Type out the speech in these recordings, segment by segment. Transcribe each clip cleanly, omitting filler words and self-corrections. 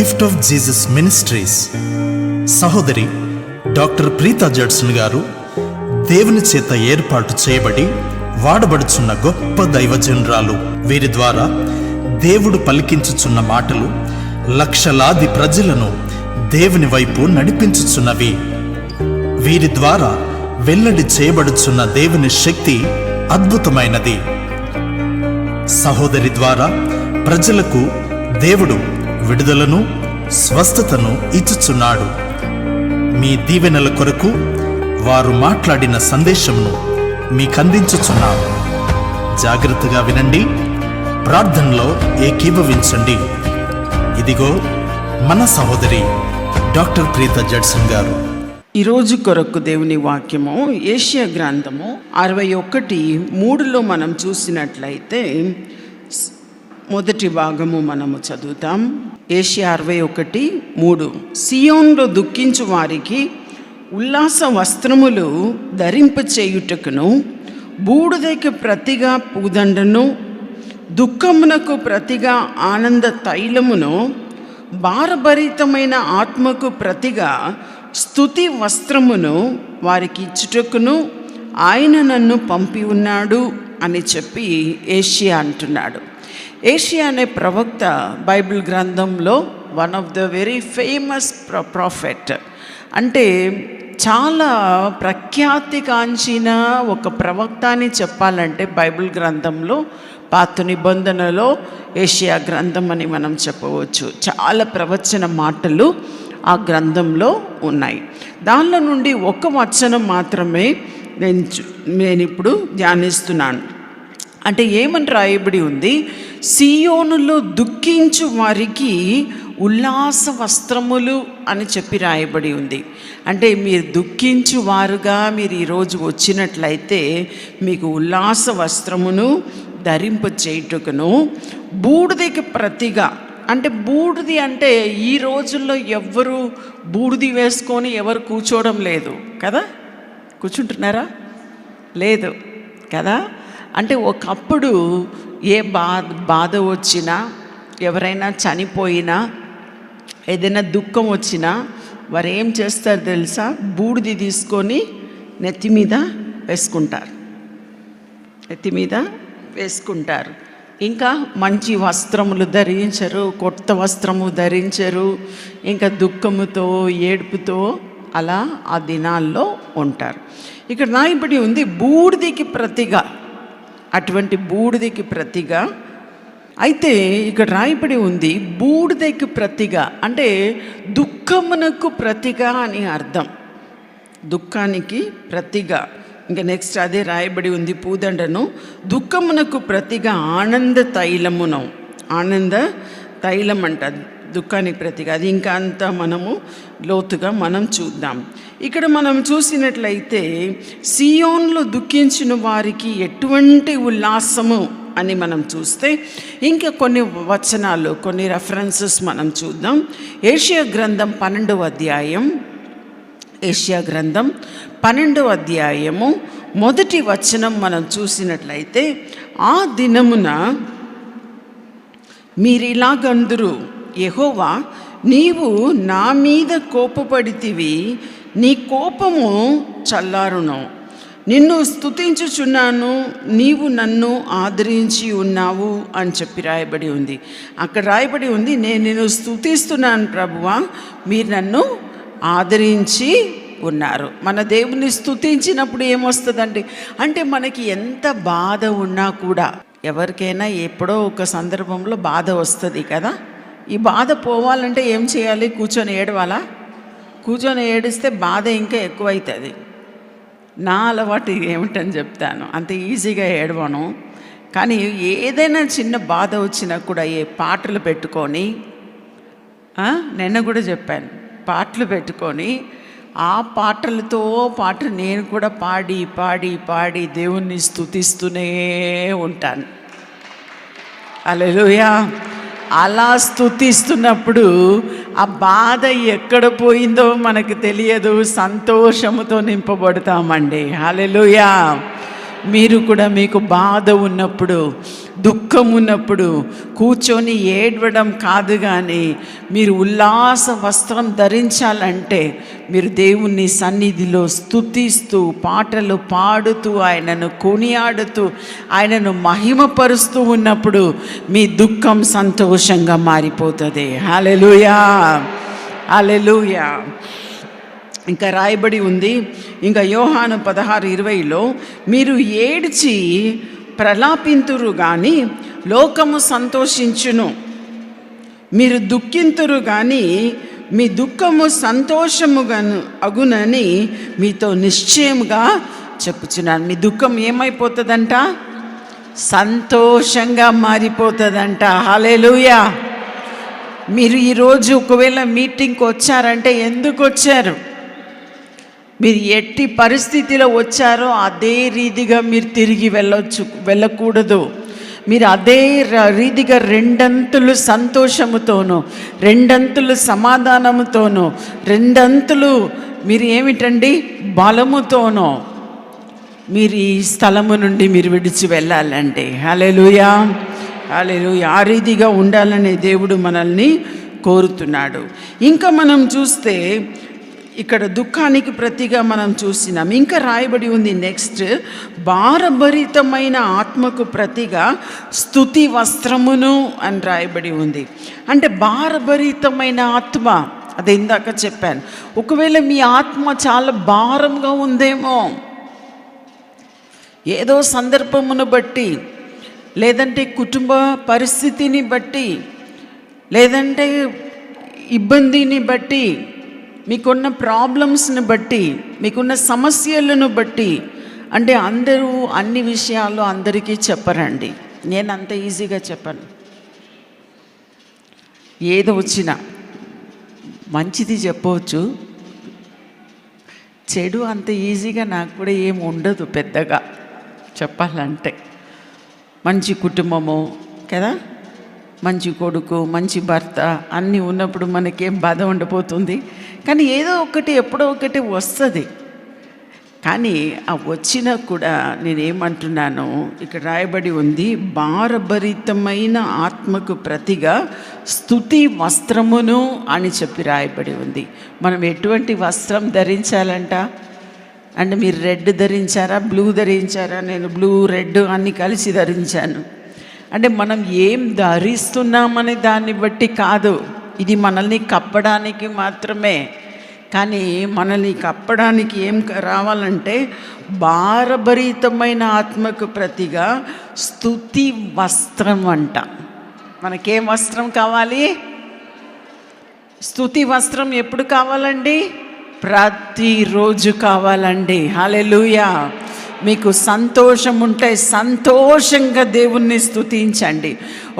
Gift of Jesus ministries సహోదరి doctor Preetha Judson గారు దేవుని చేత ఏర్పాటు చేయబడి వాడబడుచున్న గొప్ప దైవజనురాలు. వీరి ద్వారా దేవుడు పలికించుచున్న మాటలు లక్షలాది ప్రజలను దేవుని వైపు నడిపించుచున్నవి. వీరి ద్వారా వెల్లడి చేయబడుచున్న దేవుని శక్తి అద్భుతమైనది. సహోదరి ద్వారా ప్రజలకు దేవుడు విడుదలను, స్వస్థతను ఇచ్చుచున్నాడు. మీ దీవెనల కొరకు వారు మాట్లాడిన సందేశమును మీకందించుచున్నాము. జాగ్రత్తగా వినండి, ప్రార్థనలో ఏకీభవించండి. ఇదిగో మన సహోదరి డాక్టర్ ప్రీతా జడ్సన్ గారు. ఈరోజు కొరకు దేవుని వాక్యము ఏషియా గ్రంథము 61:3 మనం చూసినట్లయితే మొదటి భాగము మనము చదువుతాం. ఏషియా 61:3 సియోన్లో దుఃఖించు వారికి ఉల్లాస వస్త్రములు ధరింపచేయుటకును, బూడిదకి ప్రతిగా పూదండను, దుఃఖమునకు ప్రతిగా ఆనంద తైలమును, భారభరితమైన ఆత్మకు ప్రతిగా స్తుతి వస్త్రమును వారికి ఇచ్చుటకును ఆయన నన్ను పంపి ఉన్నాడు అని చెప్పి ఏషియా అంటున్నాడు. ఏషియా అనే ప్రవక్త బైబిల్ గ్రంథంలో one of the very famous prophet. అంటే చాలా ప్రఖ్యాతిగాంచిన ఒక ప్రవక్త అని చెప్పాలంటే బైబిల్ గ్రంథంలో పాత నిబంధనలో ఏషియా గ్రంథం అని మనం చెప్పవచ్చు. చాలా ప్రవచన మాటలు ఆ గ్రంథంలో ఉన్నాయి. దానిలో నుండి ఒక వచనం మాత్రమే నేను ఇప్పుడు ధ్యానిస్తున్నాను. అంటే ఏమని రాయబడి ఉంది? సియోనులో దుఃఖించు వారికి ఉల్లాస వస్త్రములు అని చెప్పి రాయబడి ఉంది. అంటే మీరు దుఃఖించు వారుగా మీరు ఈరోజు వచ్చినట్లయితే మీకు ఉల్లాస వస్త్రమును ధరింప చేయుటకును, బూడిదకి ప్రతిగా. అంటే బూడిది అంటే ఈ రోజుల్లో ఎవ్వరు బూడిది వేసుకొని ఎవరు కూర్చోవడం లేదు కదా. కూర్చుంటున్నారా? లేదు కదా. అంటే ఒకప్పుడు ఏ బాధ వచ్చినా, ఎవరైనా చనిపోయినా, ఏదైనా దుఃఖం వచ్చినా వారు ఏం చేస్తారు తెలుసా? బూడిది తీసుకొని నెత్తి మీద వేసుకుంటారు. నెత్తి మీద వేసుకుంటారు. ఇంకా మంచి వస్త్రములు ధరించరు, కొత్త వస్త్రము ధరించరు. ఇంకా దుఃఖముతో, ఏడుపుతో అలా ఆ దినాల్లో ఉంటారు. ఇక్కడ రాయబడి ఉంది బూడిదికి ప్రతిగా. అటువంటి బూడిదికి ప్రతిగా. అయితే ఇక్కడ రాయబడి ఉంది బూడిదకి ప్రతిగా అంటే దుఃఖమునకు ప్రతిగా అని అర్థం. దుఃఖానికి ప్రతిగా. ఇంకా నెక్స్ట్ అదే రాయబడి ఉంది పూదండను, దుఃఖమునకు ప్రతిగా ఆనంద తైలమును. ఆనంద తైలం అంట దుఃఖానికి ప్రతిగా. అది ఇంకా అంతా మనము లోతుగా మనం చూద్దాం. ఇక్కడ మనం చూసినట్లయితే సియోన్లో దుఃఖించిన వారికి ఎటువంటి ఉల్లాసము అని మనం చూస్తే ఇంకా కొన్ని వచనాలు, కొన్ని రెఫరెన్సెస్ మనం చూద్దాం. ఏషియా గ్రంథం 12వ అధ్యాయం, ఏషియా గ్రంథం 12వ అధ్యాయము 1వ వచనం మనం చూసినట్లయితే, ఆ దినమున మీరిలాగందురు, యెహోవా నీవు నా మీద కోపపడితివి, నీ కోపము చల్లారును. నిన్ను స్తుతించుచున్నాను, నీవు నన్ను ఆదరించి ఉన్నావు అని చెప్పి రాయబడి ఉంది. అక్కడ రాయబడి ఉంది, నేను నిన్ను స్తుతిస్తున్నాను ప్రభువా, మీరు నన్ను ఆదరించి ఉన్నారు. మన దేవుని స్తుతించినప్పుడు ఏమొస్తుందండి అంటే మనకి ఎంత బాధ ఉన్నా కూడా, ఎవరికైనా ఎప్పుడో ఒక సందర్భంలో బాధ వస్తుంది కదా. ఈ బాధ పోవాలంటే ఏం చేయాలి? కూర్చొని ఏడవాలా? కూర్చొని ఏడిస్తే బాధ ఇంకా ఎక్కువవుతుంది. నా అలవాటు ఏమిటని చెప్తాను, అంత ఈజీగా ఏడవను. కానీ ఏదైనా చిన్న బాధ వచ్చినా కూడా ఏ పాటలు పెట్టుకొని, నిన్న కూడా చెప్పాను, పాటలు పెట్టుకొని ఆ పాటలతో పాటు నేను కూడా పాడి పాడి పాడి దేవుణ్ణి స్తుతిస్తూనే ఉంటాను. హల్లెలూయా. అలా స్తుతిస్తున్నప్పుడు ఆ బాధ ఎక్కడ పోయిందో మనకు తెలియదు, సంతోషముతో నింపబడతామండి. హల్లెలూయా. మీరు కూడా మీకు బాధ ఉన్నప్పుడు, దుఃఖం ఉన్నప్పుడు కూర్చొని ఏడవడం కాదు, కానీ మీరు ఉల్లాస వస్త్రం ధరించాలంటే మీరు దేవుని సన్నిధిలో స్తుతిస్తూ, పాటలు పాడుతూ, ఆయనను కొనియాడుతూ, ఆయనను మహిమపరుస్తూ ఉన్నప్పుడు మీ దుఃఖం సంతోషంగా మారిపోతుంది. హల్లెలూయా, హల్లెలూయా. ఇంకా రాయబడి ఉంది, ఇంకా యోహాను 16:20లో మీరు ఏడ్చి ప్రలాపింతురు కానీ లోకము సంతోషించును, మీరు దుఃఖింతురు కానీ మీ దుఃఖము సంతోషముగాను అగునని మీతో నిశ్చయముగా చెప్పుచున్నాను. మీ దుఃఖం ఏమైపోతుందంట? సంతోషంగా మారిపోతుందంట. హల్లెలూయా. మీరు ఈరోజు ఒకవేళ మీటింగ్కి వచ్చారంటే ఎందుకు వచ్చారు? మీరు ఎట్టి పరిస్థితిలో వచ్చారో అదే రీతిగా మీరు తిరిగి వెళ్ళకూడదు. మీరు అదే రీతిగా రెండంతులు సంతోషముతోనూ, రెండంతులు సమాధానముతోనూ, రెండంతులు మీరు ఏమిటండి బలముతోనూ మీరు ఈ స్థలము నుండి మీరు విడిచి వెళ్ళాలండి. హల్లెలూయా, హల్లెలూయా. ఆ రీతిగా ఉండాలని దేవుడు మనల్ని కోరుతున్నాడు. ఇంకా మనం చూస్తే ఇక్కడ దుఃఖానికి ప్రతిగా మనం చూసినాం. ఇంకా రాయబడి ఉంది నెక్స్ట్, భారభరితమైన ఆత్మకు ప్రతిగా స్తుతి వస్త్రమును అని రాయబడి ఉంది. అంటే భారభరితమైన ఆత్మ, అది ఇందాక చెప్పాను. ఒకవేళ మీ ఆత్మ చాలా భారంగా ఉందేమో, ఏదో సందర్భమును బట్టి, లేదంటే కుటుంబ పరిస్థితిని బట్టి, లేదంటే ఇబ్బందిని బట్టి, మీకున్న ప్రాబ్లమ్స్ని బట్టి, మీకున్న సమస్యలను బట్టి, అంటే అందరూ అన్ని విషయాలు అందరికీ చెప్పరండి. నేను అంత ఈజీగా చెప్పను. ఏదో వచ్చినా మంచిది చెప్పవచ్చు, చెడు అంత ఈజీగా నాకు కూడా ఏమి ఉండదు పెద్దగా చెప్పాలంటే. మంచి కుటుంబము కదా, మంచి కొడుకు, మంచి భర్త అన్నీ ఉన్నప్పుడు మనకేం బాధ ఉండిపోతుంది. కానీ ఏదో ఒకటి ఎప్పుడో ఒకటి వస్తుంది. కానీ ఆ వచ్చినా కూడా నేనేమంటున్నాను, ఇక్కడ రాయబడి ఉంది, భారభరితమైన ఆత్మకు ప్రతిగా స్తుతి వస్త్రమును అని చెప్పి రాయబడి ఉంది. మనం ఎటువంటి వస్త్రం ధరించాలంట అంటే, మీరు రెడ్ ధరించారా, బ్లూ ధరించారా? నేను బ్లూ, రెడ్ అన్నీ కలిసి ధరించాను. అంటే మనం ఏం ధరిస్తున్నామనే దాన్ని బట్టి కాదు, ఇది మనల్ని కప్పడానికి మాత్రమే. కానీ మనల్ని కప్పడానికి ఏం రావాలంటే భారభరితమైన ఆత్మకు ప్రతిగా స్తుతి వస్త్రం అంట. మనకేం వస్త్రం కావాలి? స్తుతి వస్త్రం ఎప్పుడు కావాలండి? ప్రతిరోజు కావాలండి. హల్లెలూయా. మీకు సంతోషం ఉంటే సంతోషంగా దేవుణ్ణి స్తుతించండి.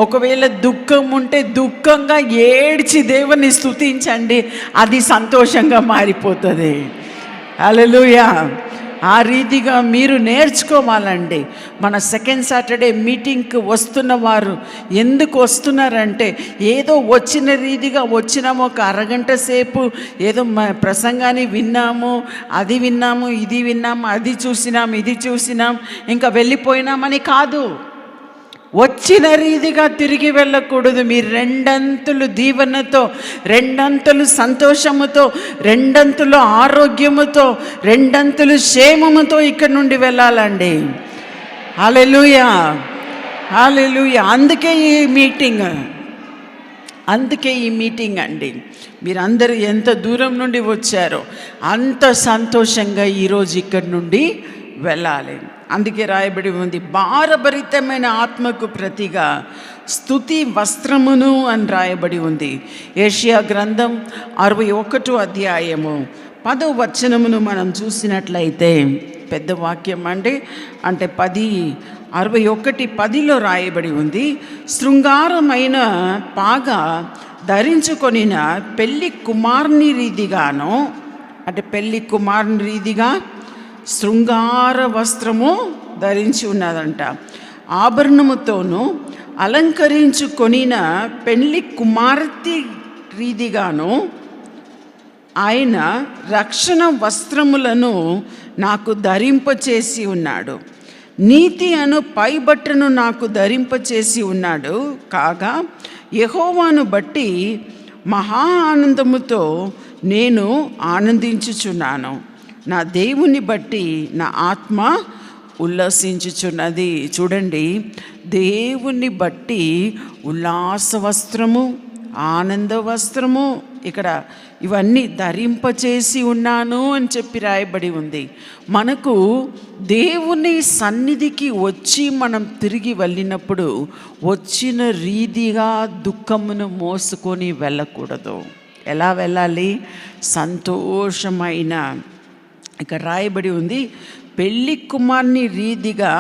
ఒకవేళ దుఃఖం ఉంటే దుఃఖంగా ఏడ్చి దేవుణ్ణి స్తుతించండి, అది సంతోషంగా మారిపోతుంది. హల్లెలూయా. ఆ రీతిగా మీరు నేర్చుకోవాలండి. మన సెకండ్ సాటర్డే మీటింగ్కి వస్తున్న వారు ఎందుకు వస్తున్నారంటే, ఏదో వచ్చిన రీతిగా వచ్చినాము, ఒక అరగంట సేపు ఏదో ప్రసంగాన్ని విన్నాము, అది విన్నాము, ఇది విన్నాము, అది చూసినాం, ఇది చూసినాం, ఇంకా వెళ్ళిపోయినామని కాదు. వచ్చిన రీతిగా తిరిగి వెళ్ళకూడదు. మీరు రెండంతులు దీవెనతో, రెండంతులు సంతోషముతో, రెండంతులు ఆరోగ్యముతో, రెండంతులు క్షేమముతో ఇక్కడి నుండి వెళ్ళాలండి. హల్లెలూయా, హల్లెలూయా. అందుకే ఈ మీటింగ్ అండి. మీరందరూ ఎంత దూరం నుండి వచ్చారో అంత సంతోషంగా ఈరోజు ఇక్కడి నుండి వెళ్ళాలి. అందుకే రాయబడి ఉంది, భారభరితమైన ఆత్మకు ప్రతిగా స్తుతి వస్త్రమును అని రాయబడి ఉంది. యెషయా గ్రంథం 61వ అధ్యాయము 10వ వచనమును మనం చూసినట్లయితే, పెద్ద వాక్యం అంటే 61:10లో రాయబడి ఉంది, శృంగారమైన పాగా ధరించుకొనిన పెళ్లి కుమారుని రీతిగాను, అంటే పెళ్లి కుమారుని రీతిగా శృంగార వస్త్రము ధరించి ఉన్నదంట. ఆభరణముతోనూ అలంకరించుకొనిన పెళ్లి కుమార్తె రీతిగాను ఆయన రక్షణ వస్త్రములను నాకు ధరింపచేసి ఉన్నాడు. నీతి అను పైబట్టను నాకు ధరింపచేసి ఉన్నాడు. కాగా యెహోవాను బట్టి మహా ఆనందముతో నేను ఆనందించుచున్నాను. నా దేవుని బట్టి నా ఆత్మ ఉల్లాసించుచున్నది. చూడండి, దేవుని బట్టి ఉల్లాస వస్త్రము, ఆనంద వస్త్రము, ఇక్కడ ఇవన్నీ ధరింపచేసి ఉన్నాను అని చెప్పి రాయబడి ఉంది. మనకు దేవుని సన్నిధికి వచ్చి మనం తిరిగి వెళ్ళినప్పుడు వచ్చిన రీతిగా దుఃఖమును మోసుకొని వెళ్ళకూడదు. ఎలా వెళ్ళాలి? సంతోషమైన, ఇక్కడ రాయబడి ఉంది, పెళ్లి కుమార్ని రీతిగా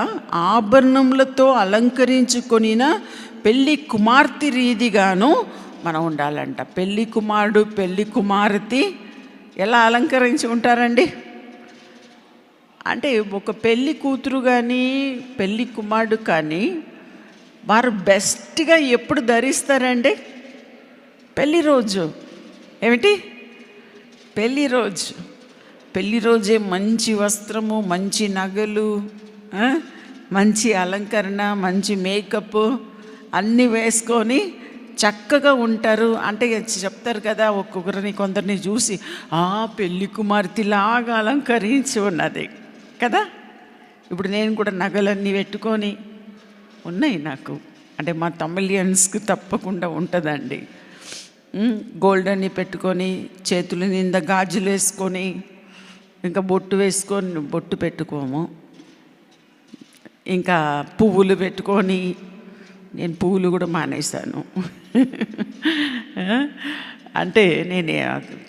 ఆభరణములతో అలంకరించుకొనిన పెళ్లి కుమార్తె రీతిగాను మనం ఉండాలంట. పెళ్లి కుమారుడు పెళ్లి కుమార్తె ఎలా అలంకరించి ఉంటారండి? అంటే ఒక పెళ్లి కూతురు కానీ పెళ్లి కుమారుడు కానీ వారు బెస్ట్గా ఎప్పుడు ధరిస్తారండి? పెళ్లి రోజు. ఏమిటి? పెళ్లి రోజు. పెళ్లి రోజే మంచి వస్త్రము, మంచి నగలు, మంచి అలంకరణ, మంచి మేకప్ అన్నీ వేసుకొని చక్కగా ఉంటారు. అంటే చెప్తారు కదా, ఒక్కొక్కరిని కొందరిని చూసి పెళ్లి కుమార్తెలాగా అలంకరించి ఉన్నది కదా. ఇప్పుడు నేను కూడా నగలన్నీ పెట్టుకొని ఉన్నాయి నాకు. అంటే మా తమిళియన్స్కి తప్పకుండా ఉంటుందండి. గోల్డ్ అన్ని పెట్టుకొని, చేతుల నిండా గాజులు వేసుకొని, ఇంకా బొట్టు వేసుకొని, బొట్టు పెట్టుకోము, ఇంకా పువ్వులు పెట్టుకొని. నేను పువ్వులు కూడా మానేశాను. అంటే నేను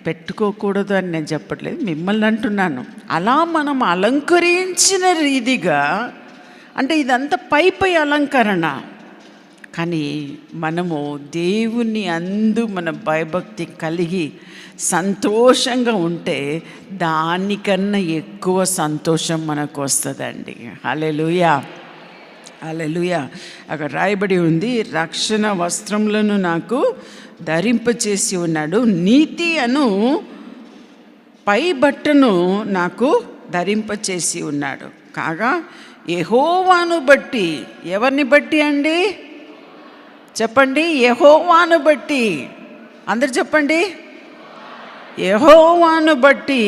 పెట్టుకోకూడదు అని నేను చెప్పట్లేదు, మిమ్మల్ని అంటున్నాను. అలా మనం అలంకరించిన రీతిగా, అంటే ఇదంతా పై అలంకరణ. కానీ మనము దేవుని అందు మన భయభక్తి కలిగి సంతోషంగా ఉంటే దానికన్నా ఎక్కువ సంతోషం మనకు వస్తుందండి. హల్లెలూయా, హల్లెలూయా. అక్కడ రాయబడి ఉంది, రక్షణ వస్త్రములను నాకు ధరింపచేసి ఉన్నాడు, నీతి అను పై బట్టను నాకు ధరింపచేసి ఉన్నాడు. కాగా యెహోవాను బట్టి. ఎవరిని బట్టి అండి? చెప్పండి. యెహోవాను బట్టి. అందరు చెప్పండి. యెహోవాను బట్టి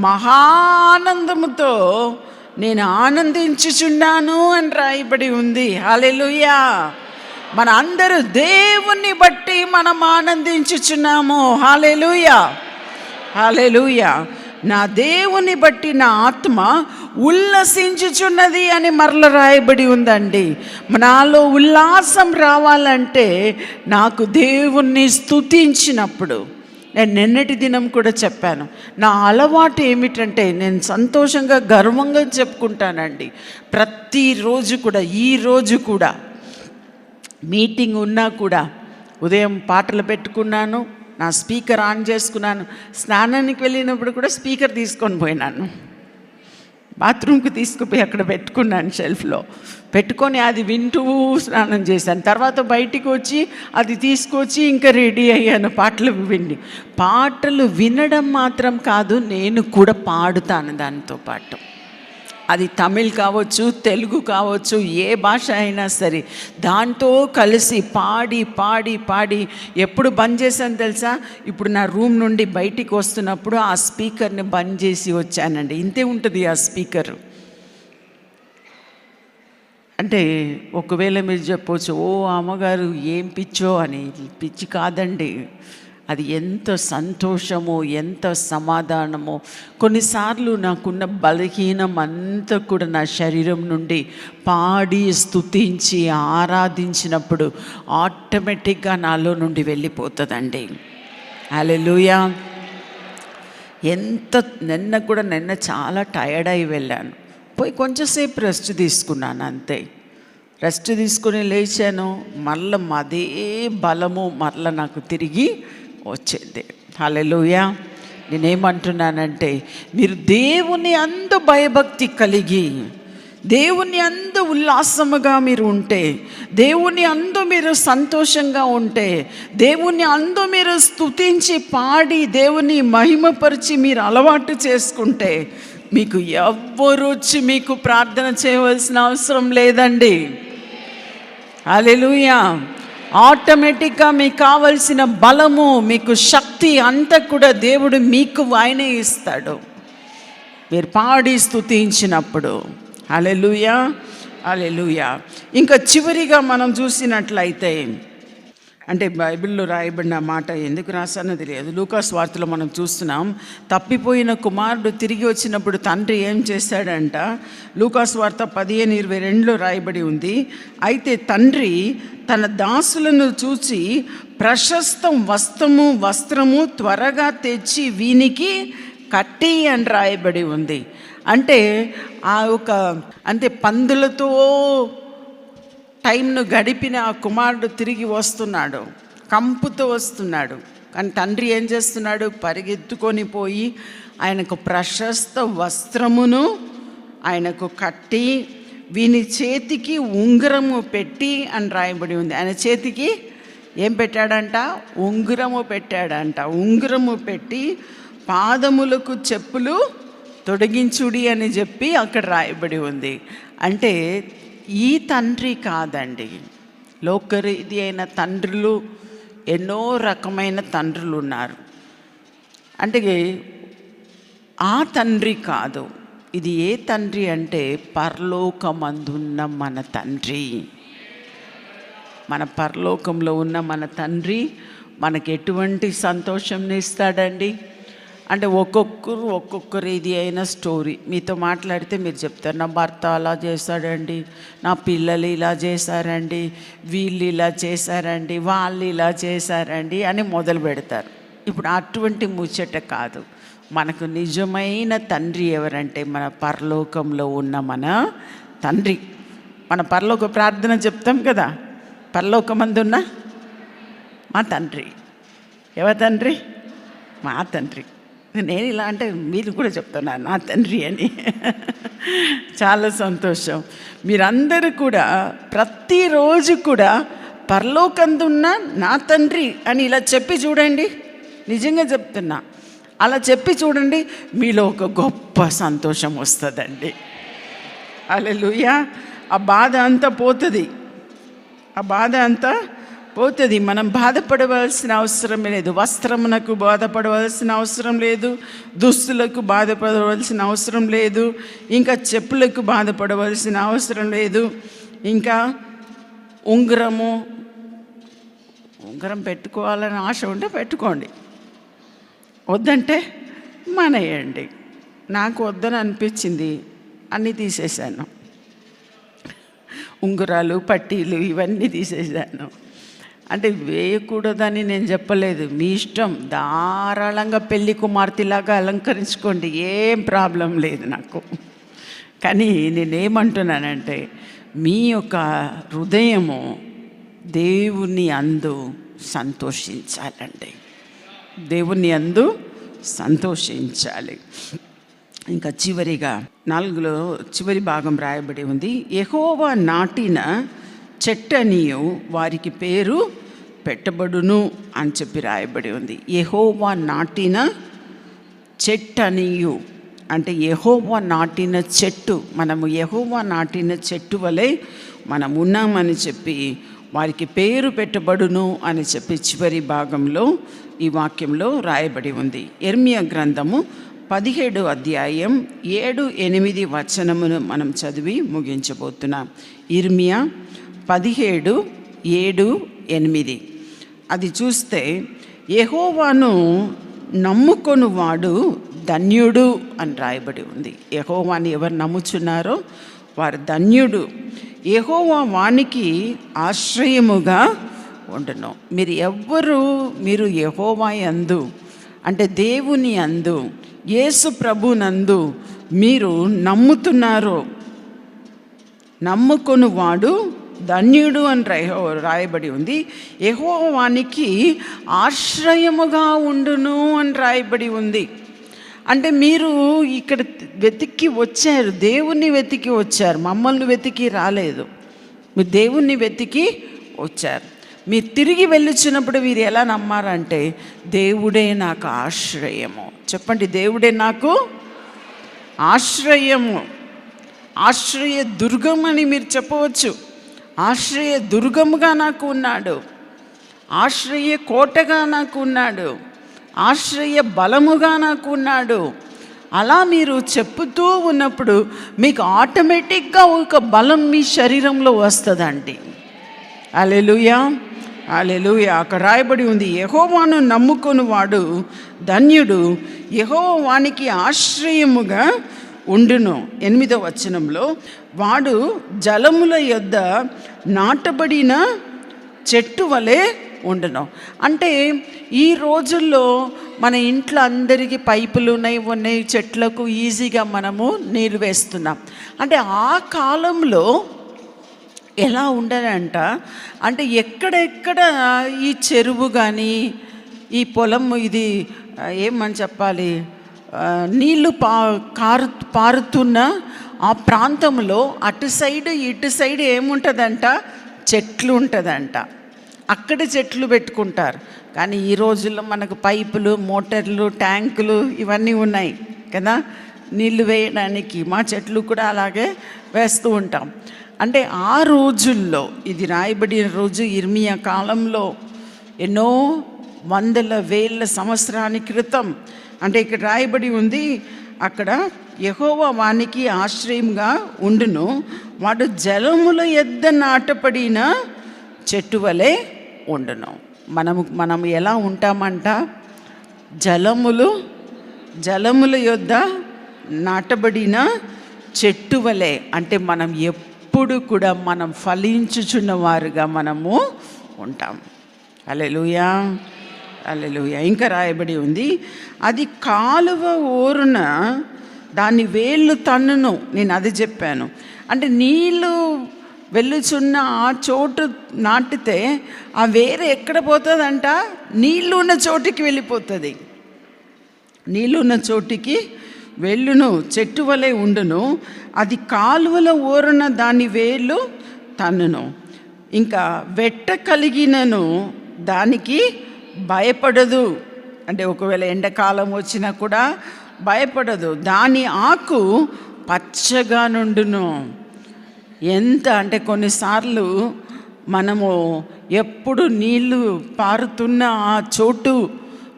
మహానందముతో నేను ఆనందించుచున్నాను అని రాయబడి ఉంది. హల్లెలూయా. మన అందరూ దేవుణ్ణి బట్టి మనం ఆనందించుచున్నాము. హల్లెలూయా, హల్లెలూయా. నా దేవుని బట్టి నా ఆత్మ ఉల్లసించుచున్నది అని మరల రాయబడి ఉందండి. నాలో ఉల్లాసం రావాలంటే నాకు దేవుణ్ణి స్తుతించినప్పుడు, నేను నిన్నటి దినం కూడా చెప్పాను, నా అలవాటు ఏమిటంటే నేను సంతోషంగా గర్వంగా చెప్పుకుంటానండి. ప్రతిరోజు కూడా, ఈరోజు కూడా మీటింగ్ ఉన్నా కూడా ఉదయం పాటలు పెట్టుకున్నాను, నా స్పీకర్ ఆన్ చేసుకున్నాను. స్నానానికి వెళ్ళినప్పుడు కూడా స్పీకర్ తీసుకొని పోయినాను, బాత్రూమ్కి తీసుకుపోయి అక్కడ పెట్టుకున్నాను, షెల్ఫ్లో పెట్టుకొని అది వింటూ స్నానం చేశాను. తర్వాత బయటికి వచ్చి అది తీసుకొచ్చి ఇంకా రెడీ అయ్యాను పాటలు విని. పాటలు వినడం మాత్రం కాదు, నేను కూడా పాడుతాను దానితో పాటు. అది తమిళ్ కావచ్చు, తెలుగు కావచ్చు, ఏ భాష అయినా సరే దాంతో కలిసి పాడి పాడి పాడి ఎప్పుడు బంద్ చేశాను తెలుసా? ఇప్పుడు నా రూమ్ నుండి బయటికి వస్తున్నప్పుడు ఆ స్పీకర్ని బంద్ చేసి వచ్చానండి. ఇంతే ఉంటుంది ఆ స్పీకర్. అంటే ఒకవేళ మీరు చెప్పవచ్చు, ఓ అమ్మగారు ఏం పిచ్చో అని. పిచ్చి కాదండి, అది ఎంత సంతోషమో, ఎంత సమాధానమో. కొన్నిసార్లు నాకున్న బలహీనం అంతా కూడా నా శరీరం నుండి పాడి స్తుతించి ఆరాధించినప్పుడు ఆటోమేటిక్గా నాలో నుండి వెళ్ళిపోతుందండి. హల్లెలూయా. నిన్న చాలా టైర్డ్ అయి వెళ్ళాను. పోయి కొంచెంసేపు రెస్ట్ తీసుకున్నాను, అంతే. రెస్ట్ తీసుకుని లేచాను, మళ్ళీ అదే బలము మళ్ళీ నాకు తిరిగి వచ్చింది. హల్లెలూయా. నేనేమంటున్నానంటే, మీరు దేవుని అందు భయభక్తి కలిగి, దేవుని అందు ఉల్లాసముగా మీరు ఉంటే, దేవుని అందు మీరు సంతోషంగా ఉంటే, దేవుని అందు మీరు స్తుతించి పాడి దేవుని మహిమపరిచి మీరు అలవాటు చేసుకుంటే మీకు ఎవ్వరు వచ్చి మీకు ప్రార్థన చేయవలసిన అవసరం లేదండి. హల్లెలూయా. ఆటోమేటిక్గా మీకు కావలసిన బలము, మీకు శక్తి అంతా కూడా దేవుడు మీకు ఆయనే ఇస్తాడు మీరు పాడి స్తుతించినప్పుడు. హల్లెలూయా, హల్లెలూయా. ఇంకా చివరిగా మనం చూసినట్లయితే, అంటే బైబిల్లో రాయబడిన మాట ఎందుకు రాశానో తెలియదు, లూకా సువార్తలో మనం చూస్తున్నాం. తప్పిపోయిన కుమారుడు తిరిగి వచ్చినప్పుడు తండ్రి ఏం చేశాడంట, లూకా సువార్త 15:22 రాయబడి ఉంది. అయితే తండ్రి తన దాసులను చూచి ప్రశస్తం వస్త్రము త్వరగా తెచ్చి వీనికి కట్టి అని రాయబడి ఉంది. అంటే అంటే పందులతో టైంను గడిపిన ఆ కుమారుడు తిరిగి వస్తున్నాడు, కంపుతో వస్తున్నాడు. కానీ తండ్రి ఏం చేస్తున్నాడు, పరిగెత్తుకొని పోయి ఆయనకు ప్రశస్త వస్త్రమును ఆయనకు కట్టి వీని చేతికి ఉంగరము పెట్టి అని రాయబడి ఉంది. ఆయన చేతికి ఏం పెట్టాడంట, ఉంగరము పెట్టాడంట. ఉంగరము పెట్టి పాదములకు చెప్పులు తొడిగించుడి అని చెప్పి అక్కడ రాయబడి ఉంది. అంటే ఈ తండ్రి కాదండి, లోకరీతి అయిన తండ్రులు, ఎన్నో రకమైన తండ్రులు ఉన్నారు. అంటే ఆ తండ్రి కాదు, ఇది ఏ తండ్రి అంటే పరలోకమందున్న మన తండ్రి. మన పరలోకంలో ఉన్న మన తండ్రి మనకు ఎటువంటి సంతోషంని ఇస్తాడండి. అంటే ఒక్కొక్కరు ఇది అయిన స్టోరీ. మీతో మాట్లాడితే మీరు చెప్తారు, నా భర్త అలా చేశాడండి, నా పిల్లలు ఇలా చేశారండి, వీళ్ళు ఇలా చేశారండి, వాళ్ళు ఇలా చేశారండి అని మొదలు పెడతారు. ఇప్పుడు అటువంటి ముచ్చట కాదు. మనకు నిజమైన తండ్రి ఎవరంటే మన పరలోకంలో ఉన్న మన తండ్రి. మన పరలోక ప్రార్థన చెప్తాం కదా, పరలోకమందున్న మా తండ్రి. ఎవరి తండ్రి? మా తండ్రి. నేను ఇలా అంటే మీరు కూడా చెప్తున్నాను నా తండ్రి అని. చాలా సంతోషం. మీరందరూ కూడా ప్రతిరోజు కూడా పరలోకందున్న నా తండ్రి అని ఇలా చెప్పి చూడండి. నిజంగా చెప్తున్నా, అలా చెప్పి చూడండి, మీలో ఒక గొప్ప సంతోషం వస్తుందండి. హల్లెలూయా. ఆ బాధ అంతా పోతుంది, ఆ బాధ అంతా పోతుంది. మనం బాధపడవలసిన అవసరం లేదు. వస్త్రమునకు బాధపడవలసిన అవసరం లేదు, దుస్తులకు బాధపడవలసిన అవసరం లేదు, ఇంకా చెప్పులకు బాధపడవలసిన అవసరం లేదు. ఇంకా ఉంగరం పెట్టుకోవాలని ఆశ ఉంటే పెట్టుకోండి, వద్దంటే మానేయండి. నాకు వద్దని అనిపించింది, అన్నీ తీసేశాను. ఉంగరాలు, పట్టీలు ఇవన్నీ తీసేశాను. అంటే వేయకూడదని నేను చెప్పలేదు, మీ ఇష్టం. ధారాళంగా పెళ్లి కుమార్తెలాగా అలంకరించుకోండి, ఏం ప్రాబ్లం లేదు నాకు. కానీ నేనేమంటున్నానంటే, మీ యొక్క హృదయము దేవుని అందు సంతోషించాలండి, దేవుని అందు సంతోషించాలి. ఇంకా చివరిగా 4లో చివరి భాగం రాయబడి ఉంది, యెహోవా నాటిన చెట్టనియు వారికి పేరు పెట్టబడును అని చెప్పి రాయబడి ఉంది. యెహోవా నాటిన చెట్టనియు అంటే యెహోవా నాటిన చెట్టు. మనము యెహోవా నాటిన చెట్టు వలె మనం ఉన్నామని చెప్పి వారికి పేరు పెట్టబడును అని చెప్పి చివరి భాగంలో ఈ వాక్యంలో రాయబడి ఉంది. ఇర్మియా గ్రంథము 17వ అధ్యాయం 7-8 వచనమును మనం చదివి ముగించబోతున్నాం. ఇర్మియా 17:7-8 అది చూస్తే, యెహోవాను నమ్ముకొనువాడు ధన్యుడు అని రాయబడి ఉంది. యెహోవాని ఎవరు నమ్ముచున్నారో వారు ధన్యుడు. యెహోవా వానికి ఆశ్రయముగా ఉండును. మీరు యెహోవా యందు అంటే దేవుని యందు, యేసు ప్రభునందు మీరు నమ్ముతున్నారు, నమ్ముకొనువాడు ధన్యుడు అని రాయబడి ఉంది. యెహోవా వానికి ఆశ్రయముగా ఉండును అని రాయబడి ఉంది. అంటే మీరు ఇక్కడ వెతికి వచ్చారు, దేవుణ్ణి వెతికి వచ్చారు, మమ్మల్ని వెతికి రాలేదు. మీరు దేవుణ్ణి వెతికి వచ్చారు. మీరు తిరిగి వెళ్ళొచ్చినప్పుడు మీరు ఎలా నమ్మారంటే, దేవుడే నాకు ఆశ్రయము. చెప్పండి, దేవుడే నాకు ఆశ్రయము, ఆశ్రయ దుర్గం అని మీరు చెప్పవచ్చు. ఆశ్రయ దుర్గముగా నాకు ఉన్నాడు, ఆశ్రయ కోటగా నాకు ఉన్నాడు, ఆశ్రయ బలముగా నాకు ఉన్నాడు. అలా మీరు చెప్పుతూ ఉన్నప్పుడు మీకు ఆటోమేటిక్గా ఒక బలం మీ శరీరంలో వస్తుందండి. హల్లెలూయా, హల్లెలూయా. అక్కడ రాయబడి ఉంది, యెహోవాను నమ్ముకొని వాడు ధన్యుడు, యెహోవా వానికి ఆశ్రయముగా ఉండును. 8వ వచనంలో, వాడు జలముల యొద్ద నాటబడిన చెట్టు వలె ఉండును. అంటే ఈ రోజుల్లో మన ఇంట్లో అందరికీ పైపులు ఉన్నాయి, చెట్లకు ఈజీగా మనము నీరు వేస్తున్నాం. అంటే ఆ కాలంలో ఎలా ఉండదంట, అంటే ఎక్కడెక్కడ ఈ చెరువు కానీ ఈ పొలం ఇది ఏమని చెప్పాలి, నీళ్ళు పారుతున్న ఆ ప్రాంతంలో అటు సైడ్ ఇటు సైడ్ ఏముంటుందంట, చెట్లు ఉంటుందంట. అక్కడ చెట్లు పెట్టుకుంటారు. కానీ ఈ రోజుల్లో మనకు పైపులు, మోటార్లు, ట్యాంకులు ఇవన్నీ ఉన్నాయి కదా నీళ్ళు వేయడానికి. మా చెట్లు కూడా అలాగే వేస్తూ ఉంటాం. అంటే ఆ రోజుల్లో ఇది రాయబడిన రోజు ఇర్మియా కాలంలో, ఎన్నో వందల వేల సంవత్సరాల క్రితం. అంటే ఇక్కడ రాయబడి ఉంది, అక్కడ యెహోవా వానికి ఆశ్రయంగా ఉండును, వాడు జలముల యొద్ద నాటబడిన చెట్టు వలె ఉండును. మనం ఎలా ఉంటామంట, జలముల యొద్ద నాటబడిన చెట్టు వలె. అంటే మనం ఎప్పుడు కూడా మనం ఫలించుచున్న వారుగా మనము ఉంటాం. హల్లెలూయా, హల్లెలూయా. ఇంకా రాయబడి ఉంది, అది కాలువ ఓరున దాని వేళ్ళు తన్నును. నేను అది చెప్పాను. అంటే నీళ్ళు వెళ్ళుచున్న ఆ చోటు నాటితే ఆ వేరే ఎక్కడ పోతుందంట, నీళ్ళు ఉన్న చోటికి వెళ్ళిపోతుంది. నీళ్ళున్న చోటికి వెళ్ళును, చెట్టు వలె ఉండును, అది కాలువల ఓరున దాని వేళ్ళు తన్నును. ఇంకా వెట్ట కలిగినను దానికి భయపడదు. అంటే ఒకవేళ ఎండాకాలం వచ్చినా కూడా భయపడదు. దాని ఆకు పచ్చగా నుండును. ఎంత అంటే కొన్నిసార్లు మనము ఎప్పుడు నీళ్ళు పారుతున్న ఆ చోటు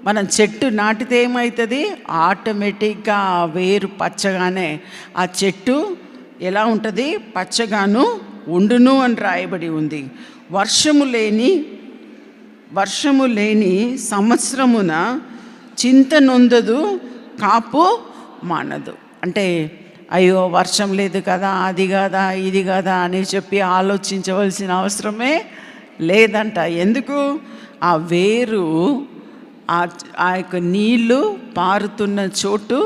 మనం చెట్టు నాటితే ఏమవుతుంది, ఆటోమేటిక్గా ఆ వేరు పచ్చగానే ఆ చెట్టు ఎలా ఉంటుంది, పచ్చగాను ఉండును అని రాయబడి ఉంది. వర్షము లేని సంవత్సరమున చింత నొందదు, కాపు మానదు. అంటే అయ్యో వర్షం లేదు కదా, అది కాదా ఇది కాదా అని చెప్పి ఆలోచించవలసిన అవసరమే లేదంట. ఎందుకు, ఆ వేరు ఆ యొక్క నీళ్ళు పారుతున్న చోటు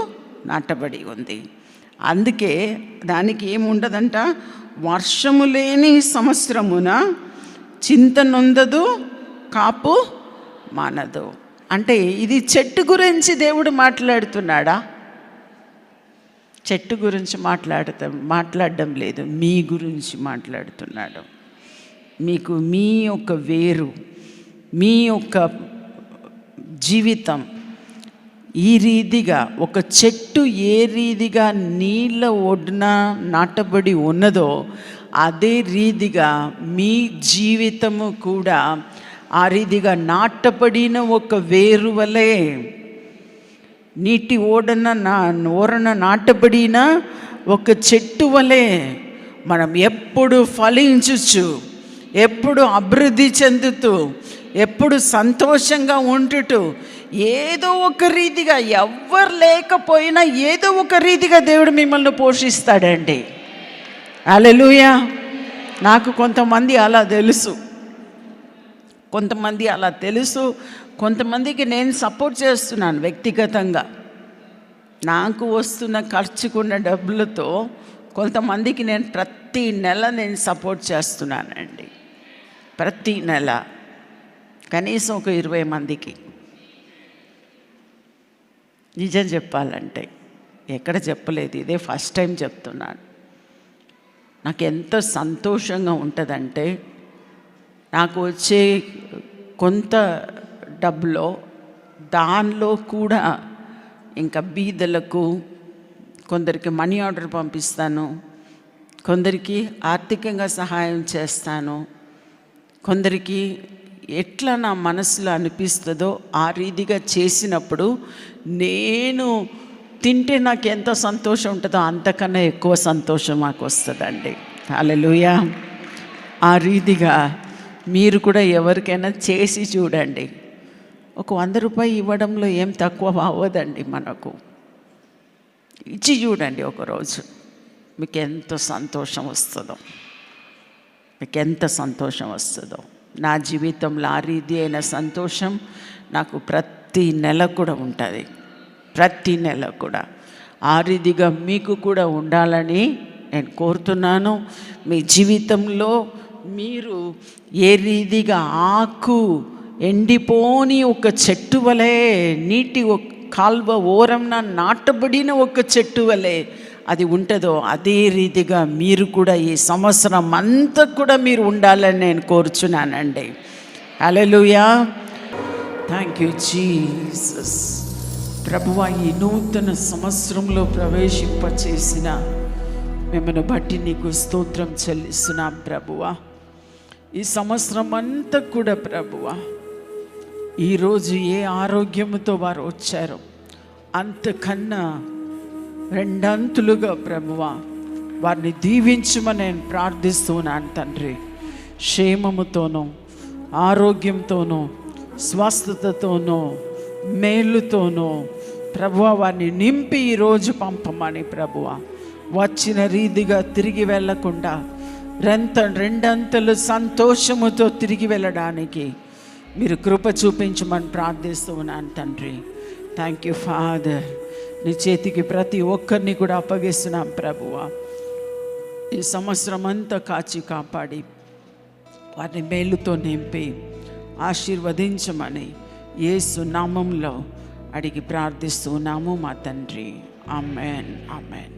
నాటబడి ఉంది. అందుకే దానికి ఏముండదంట, వర్షము లేని సంవత్సరమున చింత నొందదు, కాపు మానదు. అంటే ఇది చెట్టు గురించి దేవుడు మాట్లాడుతున్నాడా? చెట్టు గురించి మాట్లాడడం లేదు, మీ గురించి మాట్లాడుతున్నాడు. మీకు మీ యొక్క వేరు, మీ యొక్క జీవితం ఈ రీతిగా, ఒక చెట్టు ఏ రీతిగా నీళ్ళ ఒడ్డున నాటబడి ఉన్నదో అదే రీతిగా మీ జీవితము కూడా ఆ రీతిగా నాటబడిన ఒక వేరు వలె, నీటి ఓరన నాటబడిన ఒక చెట్టు వలె మనం ఎప్పుడు ఫలించుచు, ఎప్పుడు అభివృద్ధి చెందుతూ, ఎప్పుడు సంతోషంగా ఉంటుటూ, ఏదో ఒక రీతిగా, ఎవ్వరు లేకపోయినా ఏదో ఒక రీతిగా దేవుడు మిమ్మల్ని పోషిస్తాడండి. హల్లెలూయా. నాకు కొంతమంది అలా తెలుసు, కొంతమందికి నేను సపోర్ట్ చేస్తున్నాను వ్యక్తిగతంగా. నాకు వస్తున్న ఖర్చుకున్న డబ్బులతో కొంతమందికి నేను ప్రతి నెల నేను సపోర్ట్ చేస్తున్నానండి. ప్రతి నెల కనీసం ఒక 20 మందికి. నిజం చెప్పాలంటే ఎక్కడ చెప్పలేదు, ఇదే ఫస్ట్ టైం చెప్తున్నాను. నాకు ఎంత సంతోషంగా ఉంటుందంటే, నాకు వచ్చే కొంత డబ్బులో దానిలో కూడా ఇంకా బీదలకు, కొందరికి మనీ ఆర్డర్ పంపిస్తాను, కొందరికి ఆర్థికంగా సహాయం చేస్తాను, కొందరికి ఎట్లా నా మనసులో అనిపిస్తుందో ఆ రీతిగా చేసినప్పుడు నేను తింటే నాకు ఎంత సంతోషం ఉంటుందో అంతకన్నా ఎక్కువ సంతోషం మాకు వస్తుందండి. హల్లెలూయా. ఆ రీతిగా మీరు కూడా ఎవరికైనా చేసి చూడండి. ఒక 100 రూపాయలు ఇవ్వడంలో ఏం తక్కువ అవ్వదండి. మనకు ఇచ్చి చూడండి ఒకరోజు, మీకు ఎంత సంతోషం వస్తుందో, మీకు ఎంత సంతోషం వస్తుందో. నా జీవితంలో ఆ రీతి అయిన సంతోషం నాకు ప్రతి నెల కూడా ఉంటుంది. ప్రతి నెల కూడా ఆ రీతిగా మీకు కూడా ఉండాలని నేను కోరుతున్నాను. మీ జీవితంలో మీరు ఏ రీతిగా ఆకు ఎండిపోని ఒక చెట్టు వలె, నీటి కాల్వ ఓరంన నాటబడిన ఒక చెట్టు వలె అది ఉంటుందో అదే రీతిగా మీరు కూడా ఈ సంవత్సరం అంతా కూడా మీరు ఉండాలని నేను కోరుచున్నానండి. హల్లెలూయా. Thank you Jesus. ప్రభువా, ఈ నూతన సంవత్సరంలో ప్రవేశింపచేసిన మిమ్మల్ని బట్టి నీకు స్తోత్రం చెల్లిస్తున్నాం ప్రభువా. ఈ సంవత్సరం అంతా కూడా ప్రభువా, ఈరోజు ఏ ఆరోగ్యంతో వారు వచ్చారో అంతకన్నా 2 అంతులుగా ప్రభువా వారిని దీవించమని నేను ప్రార్థిస్తున్నాను తండ్రి. క్షేమముతోనూ, ఆరోగ్యంతోనూ, స్వస్థతతోనూ, మేలుతోనూ ప్రభువా వారిని నింపి ఈరోజు పంపమని ప్రభువా, వచ్చిన రీతిగా తిరిగి వెళ్ళకుండా 2 అంతలు సంతోషముతో తిరిగి వెళ్ళడానికి మీరు కృప చూపించమని ప్రార్థిస్తూ ఉన్నాను తండ్రి. Thank you father. నీ చేతికి ప్రతి ఒక్కరిని కూడా అప్పగిస్తున్నాం ప్రభువా. ఈ సంవత్సరం అంతా కాచి కాపాడి వారిని మేలుతో నింపి ఆశీర్వదించమని యేసు నామంలో అడిగి ప్రార్థిస్తున్నాము మా తండ్రి. ఆమేన్, ఆమేన్.